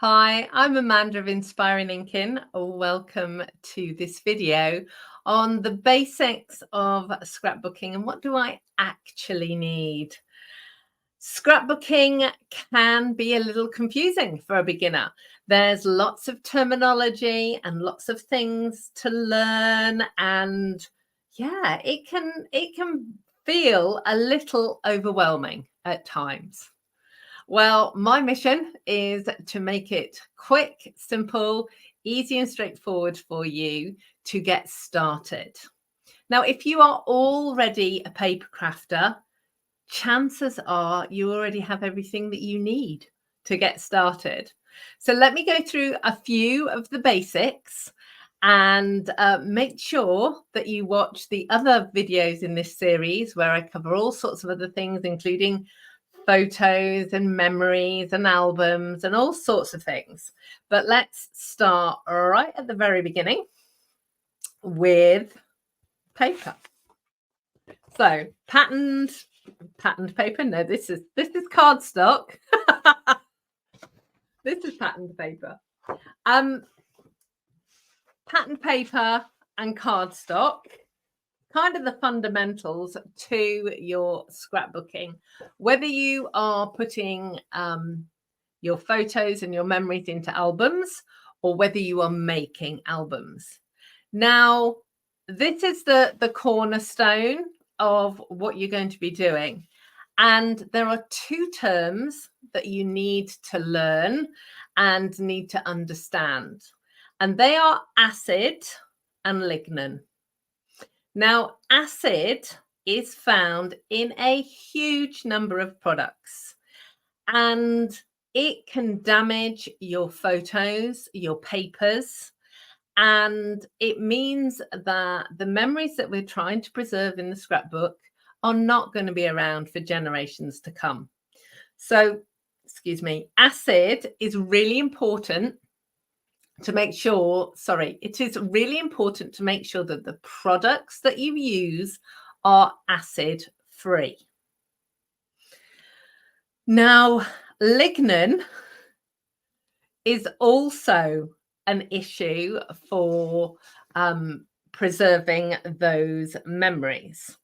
Hi, I'm Amanda of Inspiring Inkin. Welcome to this video on the basics of scrapbooking and what do I actually need. Scrapbooking can be a little confusing for a beginner. There's lots of terminology and lots of things to learn, and yeah, it can feel a little overwhelming at times. Well, my mission is to make it quick, simple, easy, and straightforward for you to get started. Now, if you are already a paper crafter, chances are you already have everything that you need to get started. So let me go through a few of the basics and make sure that you watch the other videos in this series where I cover all sorts of other things, including photos and memories and albums and all sorts of things. But let's start right at the very beginning with paper. So patterned paper. No, this is cardstock. This is patterned paper. Patterned paper and cardstock, kind of the fundamentals to your scrapbooking. Whether you are putting your photos and your memories into albums or whether you are making albums. Now, this is the cornerstone of what you're going to be doing. And there are two terms that you need to learn and need to understand. And they are acid and lignin. Now, acid is found in a huge number of products, and it can damage your photos, your papers, and it means that the memories that we're trying to preserve in the scrapbook are not going to be around for generations to come. So, excuse me, acid is really important to make sure, it is really important to make sure that the products that you use are acid free. Now, lignin is also an issue for preserving those memories.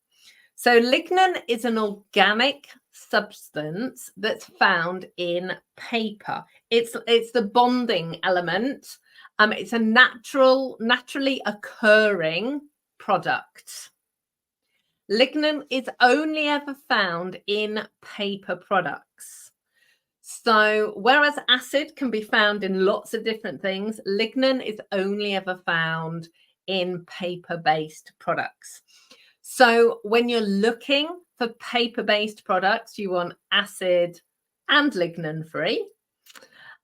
So lignin is an organic substance that's found in paper. It's the bonding element. It's a naturally occurring product. Lignin is only ever found in paper products. So whereas acid can be found in lots of different things, lignin is only ever found in paper-based products. So when you're looking for paper-based products, you want acid and lignin-free.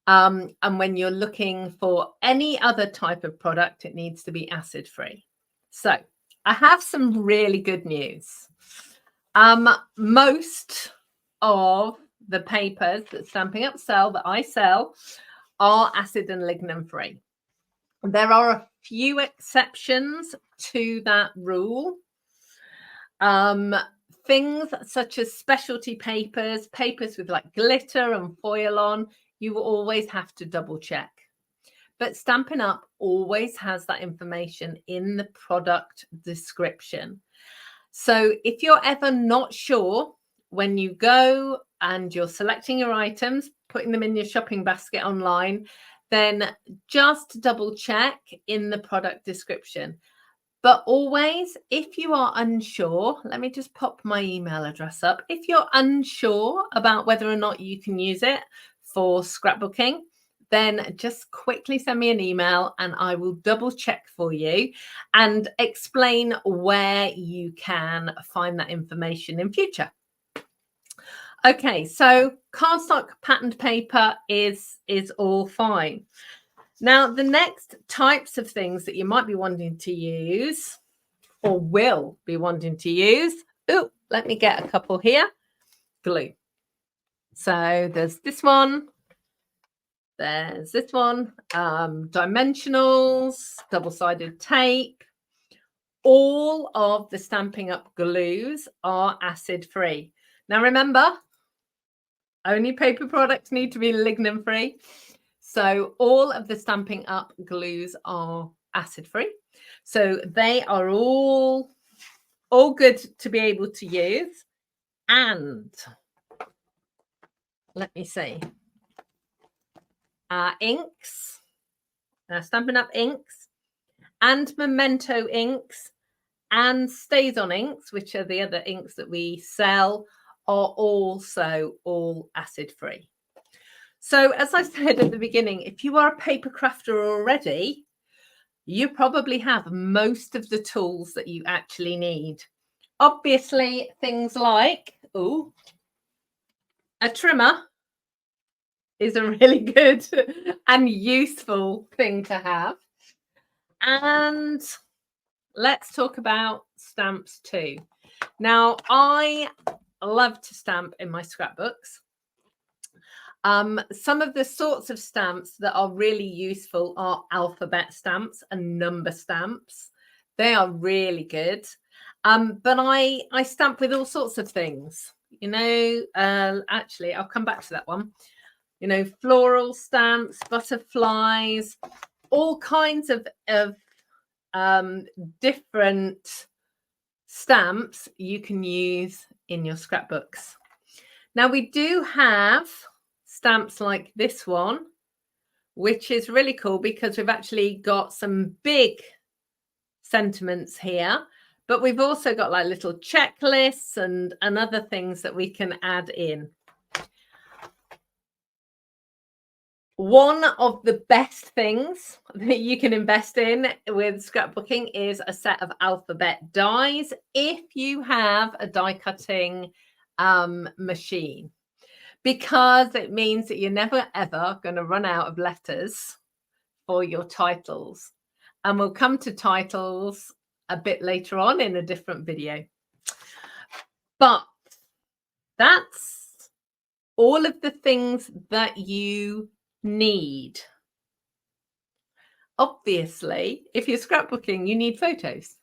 And when you're looking for any other type of product, it needs to be acid-free. So I have some really good news. Most of the papers that Stampin' Up sell, that I sell, are acid and lignin-free. There are a few exceptions to that rule. Things such as specialty papers with like glitter and foil on, you will always have to double check. But Stampin' Up always has that information in the product description. So if you're ever not sure when you go and you're selecting your items, putting them in your shopping basket online, then just double check in the product description. But always, if you are unsure, let me just pop my email address up. If you're unsure about whether or not you can use it for scrapbooking, then just quickly send me an email and I will double check for you and explain where you can find that information in future. Okay, so cardstock patterned paper is all fine. Now, the next types of things that you might be wanting to use or will be wanting to use. Oh, let me get a couple here. Glue. So there's this one. There's this one. Dimensionals, double-sided tape. All of the Stampin' Up glues are acid-free. Now, remember, only paper products need to be lignin-free. So all of the Stampin' Up glues are acid-free. So they are all good to be able to use. And let me see. Inks, Stampin' Up inks, and Memento inks, and Stays On inks, which are the other inks that we sell, are also all acid-free. So as I said at the beginning, if you are a paper crafter already, you probably have most of the tools that you actually need. Obviously, things like, a trimmer is a really good and useful thing to have. And let's talk about stamps too. Now, I love to stamp in my scrapbooks. Some of the sorts of stamps that are really useful are alphabet stamps and number stamps. They are really good. But I stamp with all sorts of things. You know, actually, I'll come back to that one. You know, floral stamps, butterflies, all kinds of different stamps you can use in your scrapbooks. Now, we do have stamps like this one, which is really cool because we've actually got some big sentiments here, but we've also got like little checklists and other things that we can add in. One of the best things that you can invest in with scrapbooking is a set of alphabet dies if you have a die cutting machine, because it means that you're never ever going to run out of letters for your titles. And we'll come to titles a bit later on in a different video. But that's all of the things that you need. Obviously, if you're scrapbooking, you need photos.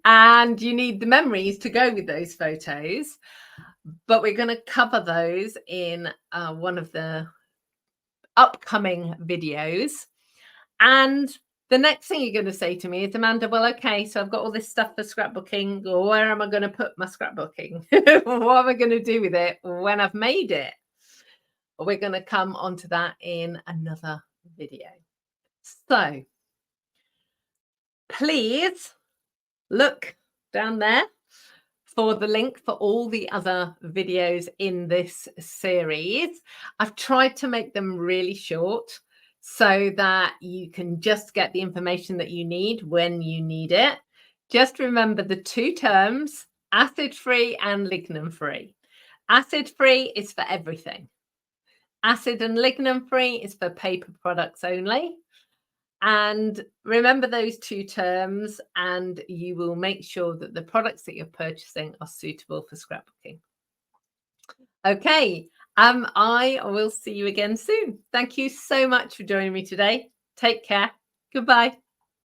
And you need the memories to go with those photos. But we're going to cover those in one of the upcoming videos. And the next thing you're going to say to me is, Amanda, well, okay, so I've got all this stuff for scrapbooking. Where am I going to put my scrapbooking? What am I going to do with it when I've made it? We're going to come onto that in another video. So please look down there for the link for all the other videos in this series. I've tried to make them really short so that you can just get the information that you need when you need it. Just remember the two terms, acid-free and lignin-free. Acid-free is for everything. Acid and lignin-free is for paper products only. And remember those two terms, and you will make sure that the products that you're purchasing are suitable for scrapbooking. Okay, I will see you again soon. Thank you so much for joining me today. Take care. Goodbye.